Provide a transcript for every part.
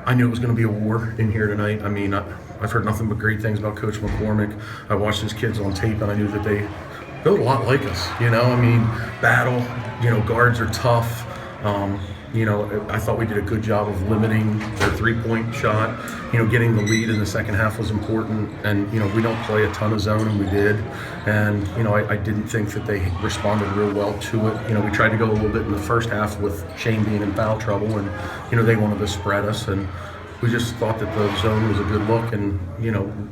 I knew it was going to be a war in here tonight. I mean, I've heard nothing but great things about Coach McCormick. I watched his kids on tape, and I knew that they built a lot like us. I mean, battle. Guards are tough. I thought we did a good job of limiting their three-point shot. Getting the lead in the second half was important. And, we don't play a ton of zone, and we did. And, I didn't think that they responded real well to it. We tried to go a little bit in the first half with Shane being in foul trouble, and, they wanted to spread us. And we just thought that the zone was a good look, and,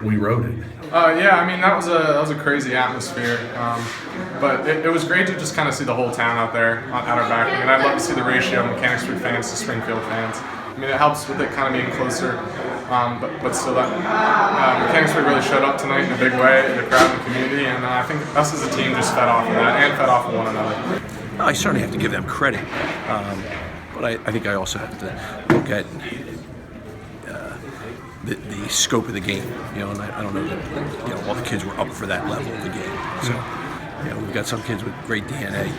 we rode it. Yeah, I mean, that was a crazy atmosphere. But it was great to just kind of see the whole town out there at our back. I mean, I'd love to see the ratio of Mechanicsburg fans to Springfield fans. I mean, it helps with it kind of being closer. But still, Mechanicsburg really showed up tonight in a big way, the crowd and the community. And I think us as a team just fed off of that and fed off of one another. I certainly have to give them credit. But I think I also have to look at the scope of the game, and I don't know that all the kids were up for that level of the game. So, we've got some kids with great DNA.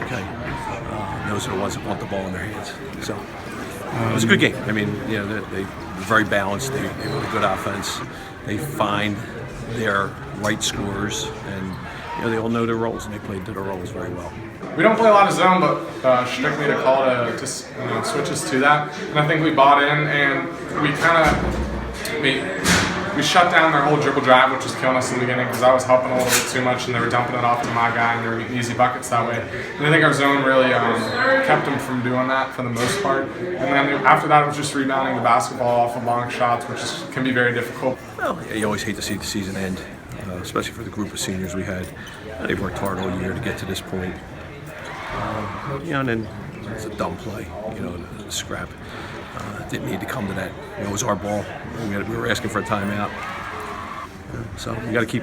Okay, those are the ones that want the ball in their hands. So it was a good game. I mean, they were very balanced. They were good offense. They find their right scorers, and they all know their roles, and they played their roles very well. We don't play a lot of zone, but Schmidt made a call to switch us to that, and I think we bought in, and we kind of. We shut down their whole dribble drive, which was killing us in the beginning because I was helping a little bit too much, and they were dumping it off to my guy, and they were getting easy buckets that way. And I think our zone really kept them from doing that for the most part. And then after that, it was just rebounding the basketball off of long shots, which can be very difficult. Well, you always hate to see the season end, especially for the group of seniors we had. They've worked hard all year to get to this point. And then it's a dumb play, the scrap. Didn't need to come to that. It was our ball. We were asking for a timeout. So we got to keep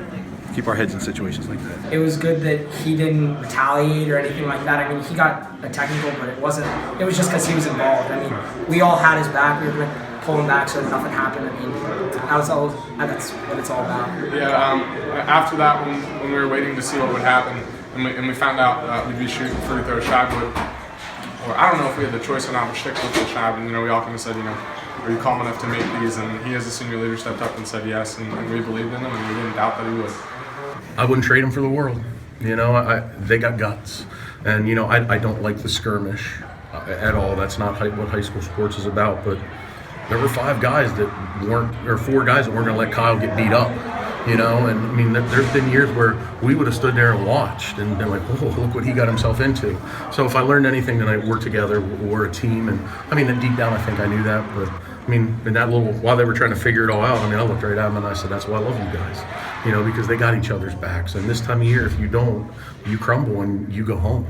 our heads in situations like that. It was good that he didn't retaliate or anything like that. I mean, he got a technical, but it was just because he was involved. I mean, we all had his back. We were going to pull him back so that nothing happened. I mean, that's what it's all about. Yeah. After that, when we were waiting to see what would happen, and we found out we'd be shooting free throw shot, I don't know if we had the choice or not, but Schick looked at Shab, and we all kind of said, are you calm enough to make these? And he, as a senior leader, stepped up and said yes, and we believed in him, and we didn't doubt that he would. I wouldn't trade him for the world. They got guts, and I don't like the skirmish at all. That's not what high school sports is about. But there were 4 guys that weren't going to let Kyle get beat up. And I mean, there's been years where we would have stood there and watched and been like, oh, look what he got himself into. So if I learned anything tonight, we're together, we're a team. And I mean, deep down, I think I knew that. But I mean, in that while they were trying to figure it all out, I looked right at them and I said, that's why I love you guys, because they got each other's backs. And this time of year, if you don't, you crumble and you go home.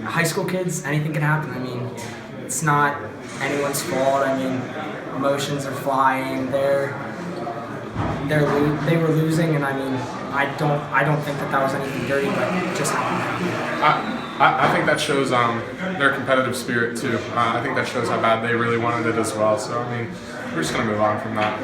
High school kids, anything can happen. I mean, it's not anyone's fault. I mean, emotions are flying. They were losing, and I mean, I don't think that was anything dirty, but it just happened. I think that shows their competitive spirit too. I think that shows how bad they really wanted it as well. So I mean, we're just gonna move on from that.